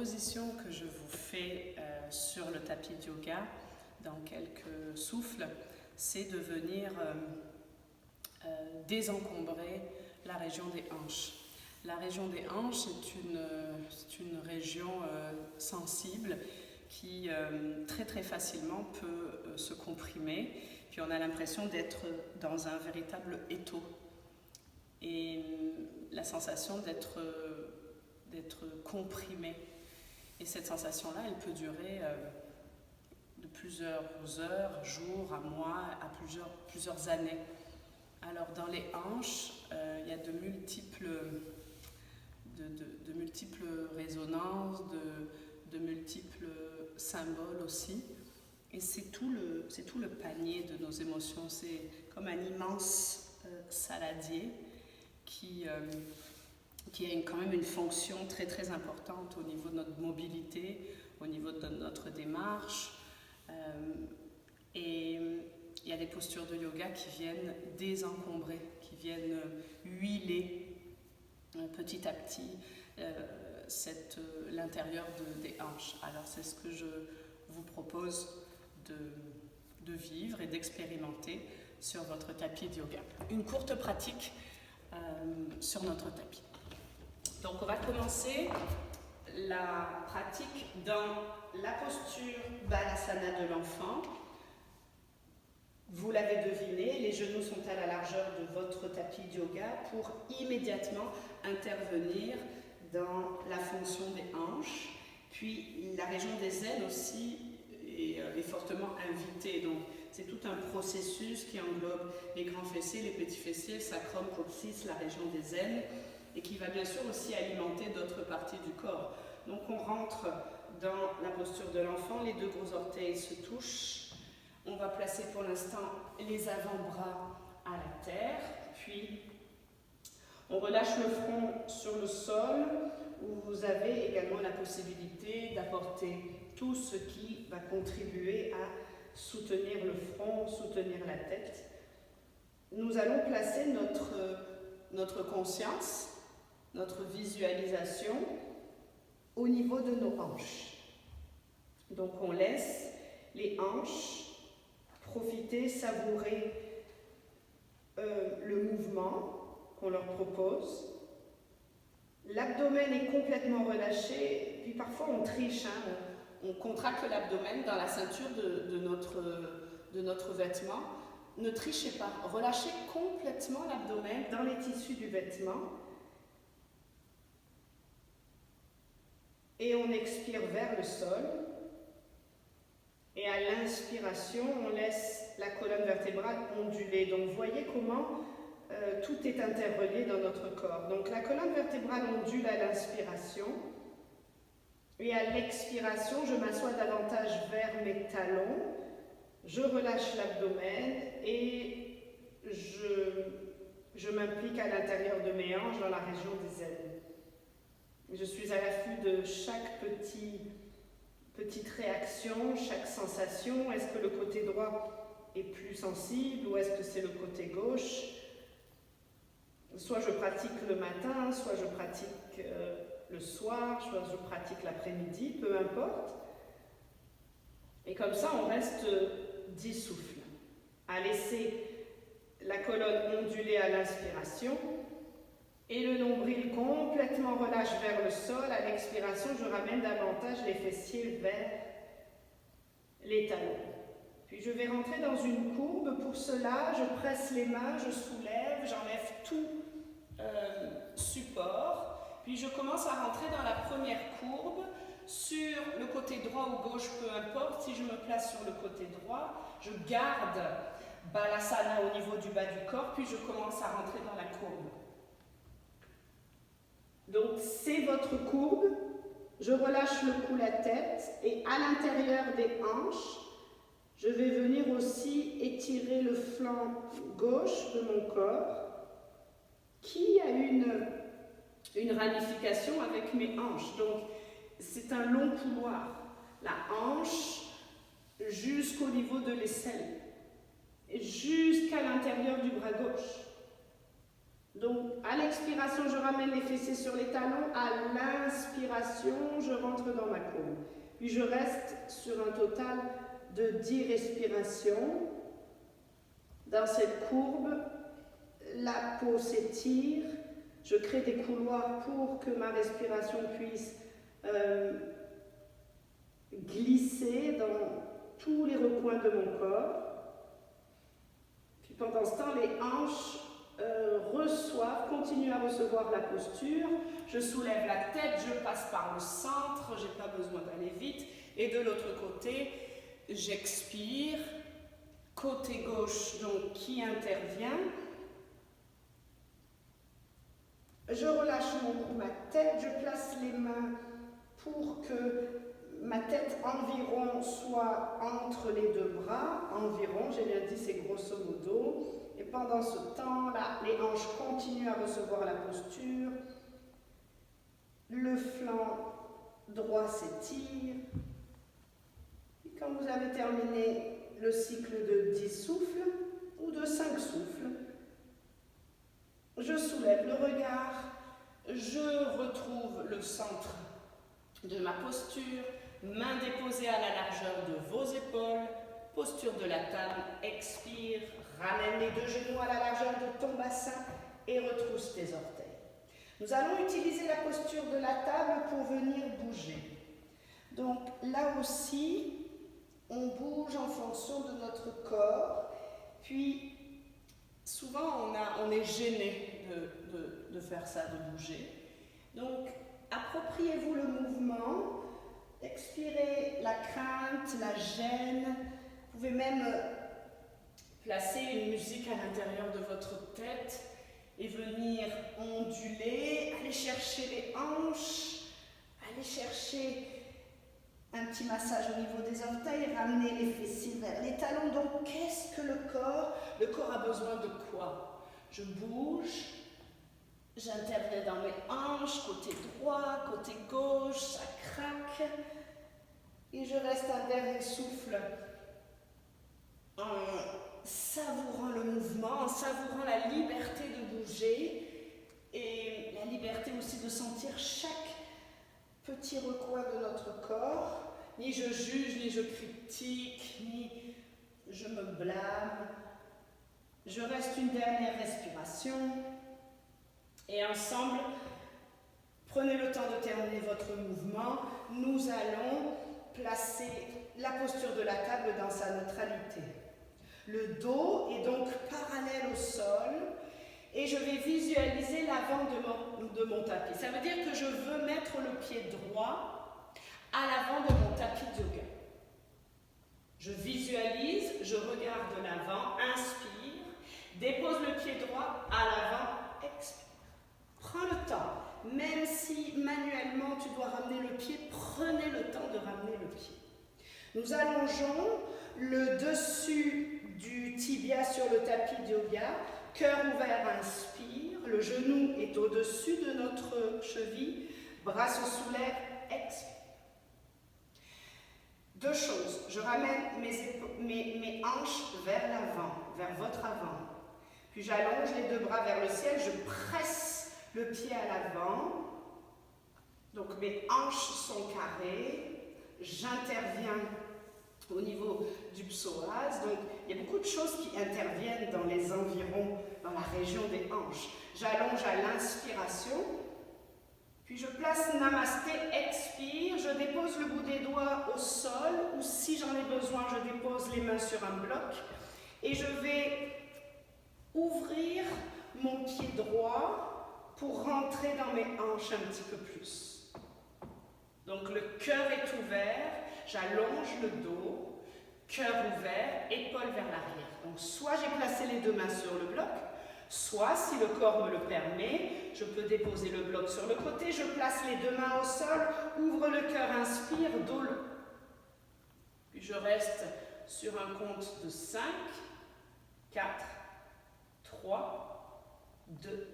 proposition que je vous fais sur le tapis de yoga dans quelques souffles, c'est de venir désencombrer la région des hanches. La région des hanches c'est une région sensible qui très facilement peut se comprimer, puis on a l'impression d'être dans un véritable étau. Et la sensation d'être comprimé. Et cette sensation-là, elle peut durer de plusieurs heures, jours, à mois, à plusieurs années. Alors dans les hanches, il y a de multiples résonances, de multiples symboles aussi. Et c'est tout le panier de nos émotions. C'est comme un immense saladier qui a quand même une fonction très importante au niveau de notre mobilité, au niveau de notre démarche. Et il y a des postures de yoga qui viennent désencombrer, qui viennent huiler petit à petit l'intérieur des hanches. Alors c'est ce que je vous propose de vivre et d'expérimenter sur votre tapis de yoga. Une courte pratique sur notre tapis. Donc on va commencer la pratique dans la posture Balasana de l'enfant. Vous l'avez deviné, les genoux sont à la largeur de votre tapis de yoga pour immédiatement intervenir dans la fonction des hanches. Puis la région des ailes aussi est fortement invitée. Donc c'est tout un processus qui englobe les grands fessiers, les petits fessiers, le sacrum, coccyx, la région des ailes, et qui va bien sûr aussi alimenter d'autres parties du corps. Donc on rentre dans la posture de l'enfant, les deux gros orteils se touchent. On va placer pour l'instant les avant-bras à la terre, puis on relâche le front sur le sol, où vous avez également la possibilité d'apporter tout ce qui va contribuer à soutenir le front, soutenir la tête. Nous allons placer notre conscience, notre visualisation au niveau de nos hanches. Donc on laisse les hanches profiter, savourer le mouvement qu'on leur propose. L'abdomen est complètement relâché, puis parfois on triche, on contracte l'abdomen dans la ceinture de notre vêtement. Ne trichez pas, relâchez complètement l'abdomen dans les tissus du vêtement. Et on expire vers le sol. Et à l'inspiration, on laisse la colonne vertébrale onduler. Donc voyez comment tout est interrelié dans notre corps. Donc la colonne vertébrale ondule à l'inspiration. Et à l'expiration, je m'assois davantage vers mes talons. Je relâche l'abdomen et je m'implique à l'intérieur de mes hanches dans la région des ailes. Je suis à l'affût de chaque petite réaction, chaque sensation. Est-ce que le côté droit est plus sensible ou est-ce que c'est le côté gauche? Soit je pratique le matin, soit je pratique le soir, soit je pratique l'après-midi, peu importe. Et comme ça, on reste 10 souffles, à laisser la colonne onduler à l'inspiration et le nombril complètement relâche vers le sol. À l'expiration, je ramène davantage les fessiers vers les talons. Puis je vais rentrer dans une courbe. Pour cela, je presse les mains, je soulève, j'enlève tout support. Puis je commence à rentrer dans la première courbe. Sur le côté droit ou gauche, peu importe, si je me place sur le côté droit, je garde Balasana au niveau du bas du corps, puis je commence à rentrer dans la courbe. Donc c'est votre courbe, je relâche le cou, la tête, et à l'intérieur des hanches, je vais venir aussi étirer le flanc gauche de mon corps, qui a une ramification avec mes hanches. Donc c'est un long couloir, la hanche jusqu'au niveau de l'aisselle, jusqu'à l'intérieur du bras gauche. Donc à l'expiration, je ramène les fessiers sur les talons. À l'inspiration, je rentre dans ma courbe. Puis je reste sur un total de 10 respirations. Dans cette courbe, la peau s'étire. Je crée des couloirs pour que ma respiration puisse glisser dans tous les recoins de mon corps. Puis pendant ce temps, les hanches reçoivent, continuent à recevoir la posture. Je soulève la tête, je passe par le centre, je n'ai pas besoin d'aller vite. Et de l'autre côté, j'expire. Côté gauche, donc, qui intervient. Je relâche ma tête, je place les mains pour que ma tête environ soit entre les deux bras. Environ, j'ai bien dit, c'est grosso modo. Et pendant ce temps-là, les hanches continuent à recevoir la posture. Le flanc droit s'étire. Et quand vous avez terminé le cycle de 10 souffles ou de 5 souffles, je soulève le regard, je retrouve le centre de ma posture, main déposée à la largeur de vos épaules, posture de la table, expire, ramène les deux genoux à la largeur de ton bassin et retrousse tes orteils. Nous allons utiliser la posture de la table pour venir bouger. Donc là aussi, on bouge en fonction de notre corps, puis souvent on est gêné de faire ça, de bouger. Donc appropriez-vous le mouvement, expirez la crainte, la gêne. Vous pouvez même placer une musique à l'intérieur de votre tête et venir onduler, aller chercher les hanches, aller chercher un petit massage au niveau des orteils, ramener les fessiers vers les talons. Donc, qu'est-ce que le corps a besoin de quoi? Je bouge, j'interviens dans mes hanches, côté droit, côté gauche, ça craque. Et je reste un dernier souffle en savourant le mouvement, en savourant la liberté de bouger et la liberté aussi de sentir chaque petit recoin de notre corps. Ni je juge, ni je critique, ni je me blâme. Je reste une dernière respiration. Et ensemble, prenez le temps de terminer votre mouvement. Nous allons placer la posture de la table dans sa neutralité. Le dos est donc parallèle au sol. Et je vais visualiser l'avant de mon tapis. Ça veut dire que je veux mettre le pied droit à l'avant de mon tapis de yoga. Je visualise, je regarde de l'avant, inspire, dépose le pied droit à l'avant, expire. Prends le temps, même si manuellement tu dois ramener le pied, prenez le temps de ramener le pied. Nous allongeons le dessus du tibia sur le tapis de yoga. Cœur ouvert, inspire, le genou est au-dessus de notre cheville, bras se soulèvent, expire. Deux choses, je ramène mes hanches vers l'avant, vers votre avant. Puis j'allonge les deux bras vers le ciel, je presse le pied à l'avant. Donc mes hanches sont carrées, j'interviens au niveau du psoas. Donc il y a beaucoup de choses qui interviennent dans les environs, dans la région des hanches. J'allonge à l'inspiration, puis je place Namasté, expire, je dépose le bout des doigts au sol, ou si j'en ai besoin, je dépose les mains sur un bloc, et je vais ouvrir mon pied droit pour rentrer dans mes hanches un petit peu plus. Donc le cœur est ouvert, j'allonge le dos, cœur ouvert, épaule vers l'arrière. Donc soit j'ai placé les deux mains sur le bloc, soit si le corps me le permet, je peux déposer le bloc sur le côté, je place les deux mains au sol, ouvre le cœur, inspire, dos long. Puis je reste sur un compte de 5, 4, 3, 2,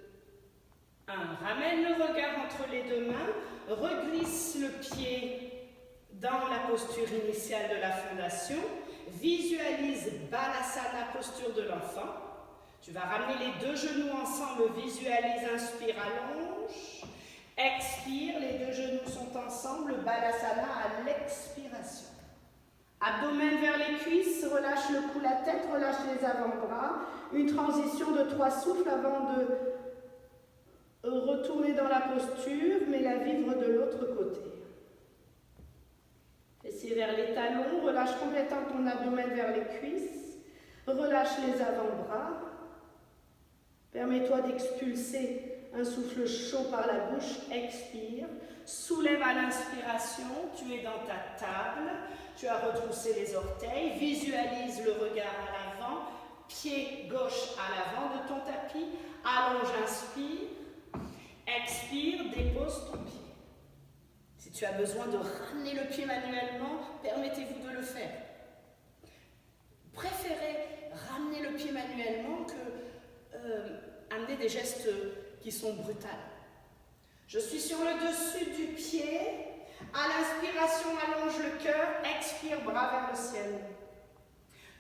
1. Ramène le regard entre les deux mains, reglisse le pied dans la posture initiale de la fondation, visualise Balasana, posture de l'enfant. Tu vas ramener les deux genoux ensemble, visualise, inspire, allonge. Expire, les deux genoux sont ensemble, Balasana à l'expiration. Abdomen vers les cuisses, relâche le cou, la tête, relâche les avant-bras. Une transition de 3 souffles avant de retourner dans la posture, mais la vivre de l'autre côté. Fessiers vers les talons, relâche complètement ton abdomen vers les cuisses. Relâche les avant-bras. Permets-toi d'expulser un souffle chaud par la bouche. Expire. Soulève à l'inspiration. Tu es dans ta table. Tu as retroussé les orteils. Visualise le regard à l'avant. Pied gauche à l'avant de ton tapis. Allonge, inspire. Expire, dépose ton pied. Si tu as besoin de ramener le pied manuellement, permettez-vous de le faire. Préférez ramener le pied manuellement que amener des gestes qui sont brutaux. Je suis sur le dessus du pied. À l'inspiration, allonge le cœur. Expire, bras vers le ciel.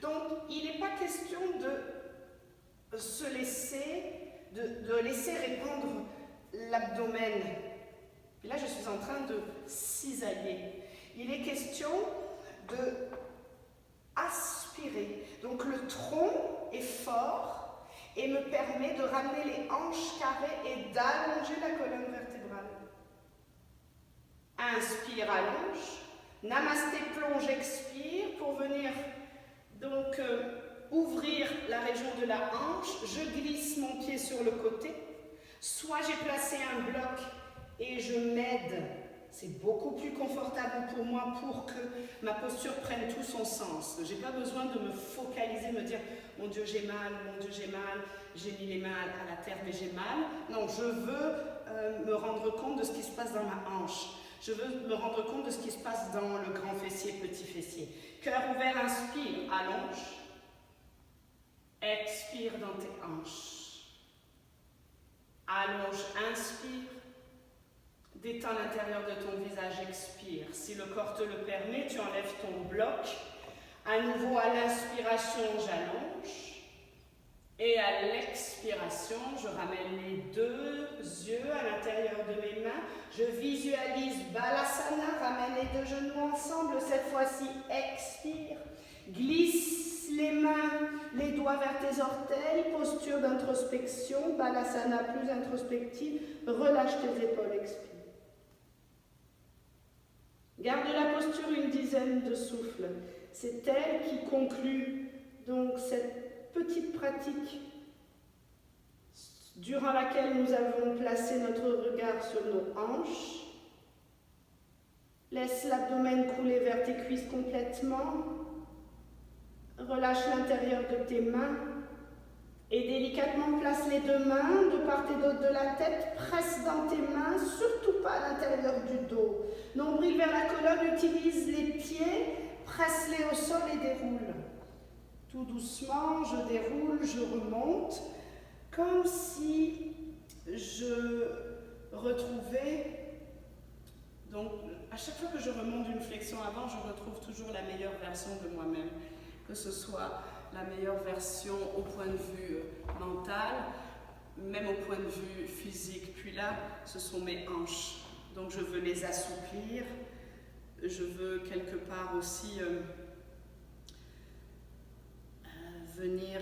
Donc, il n'est pas question de se laisser, de laisser répandre l'abdomen. Et là, je suis en train de cisailler. Il est question de aspirer. Donc, le tronc est fort et me permet de ramener les hanches carrées et d'allonger la colonne vertébrale. Inspire, allonge. Namasté, plonge, expire pour venir donc ouvrir la région de la hanche. Je glisse mon pied sur le côté. Soit j'ai placé un bloc et je m'aide. C'est beaucoup plus confortable pour moi pour que ma posture prenne tout son sens. Je n'ai pas besoin de me focaliser, me dire « Mon Dieu, j'ai mal, mon Dieu, j'ai mal, j'ai mis les mains à la terre, mais j'ai mal. » Non, je veux me rendre compte de ce qui se passe dans ma hanche. Je veux me rendre compte de ce qui se passe dans le grand fessier, petit fessier. Cœur ouvert, inspire, allonge. Expire dans tes hanches. Allonge, inspire. Détends l'intérieur de ton visage, expire. Si le corps te le permet, tu enlèves ton bloc. À nouveau, à l'inspiration, j'allonge. Et à l'expiration, je ramène les deux yeux à l'intérieur de mes mains. Je visualise Balasana, ramène les deux genoux ensemble. Cette fois-ci, expire. Glisse les mains, les doigts vers tes orteils. Posture d'introspection. Balasana plus introspective. Relâche tes épaules, expire. Garde la posture une dizaine de souffles. C'est elle qui conclut donc cette petite pratique durant laquelle nous avons placé notre regard sur nos hanches. Laisse l'abdomen couler vers tes cuisses complètement. Relâche l'intérieur de tes mains et délicatement place les deux mains de part et d'autre de la tête. Presse dans tes mains, surtout pas à l'intérieur du dos. Nombril vers la colonne, utilise les pieds, presse-les au sol et déroule. Tout doucement, je déroule, je remonte, comme si je retrouvais, donc à chaque fois que je remonte d'une flexion avant, je retrouve toujours la meilleure version de moi-même, que ce soit la meilleure version au point de vue mental, même au point de vue physique. Puis là, ce sont mes hanches. Donc je veux les assouplir. Je veux quelque part aussi venir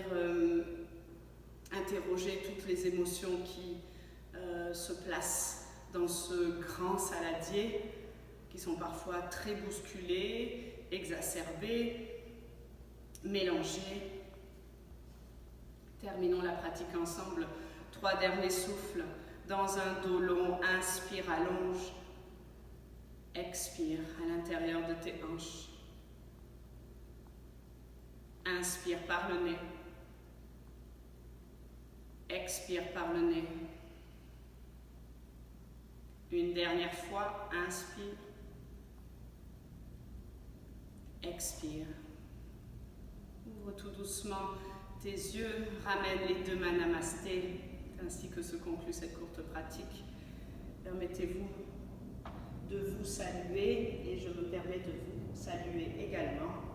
interroger toutes les émotions qui se placent dans ce grand saladier, qui sont parfois très bousculées, exacerbées, mélangées. Terminons la pratique ensemble. 3 derniers souffles. Dans un dos long, inspire, allonge. Expire à l'intérieur de tes hanches. Inspire par le nez. Expire par le nez. Une dernière fois, inspire. Expire. Ouvre tout doucement tes yeux, ramène les deux mains namasté, ainsi que se conclut cette courte pratique. Permettez-vous de vous saluer et je me permets de vous saluer également.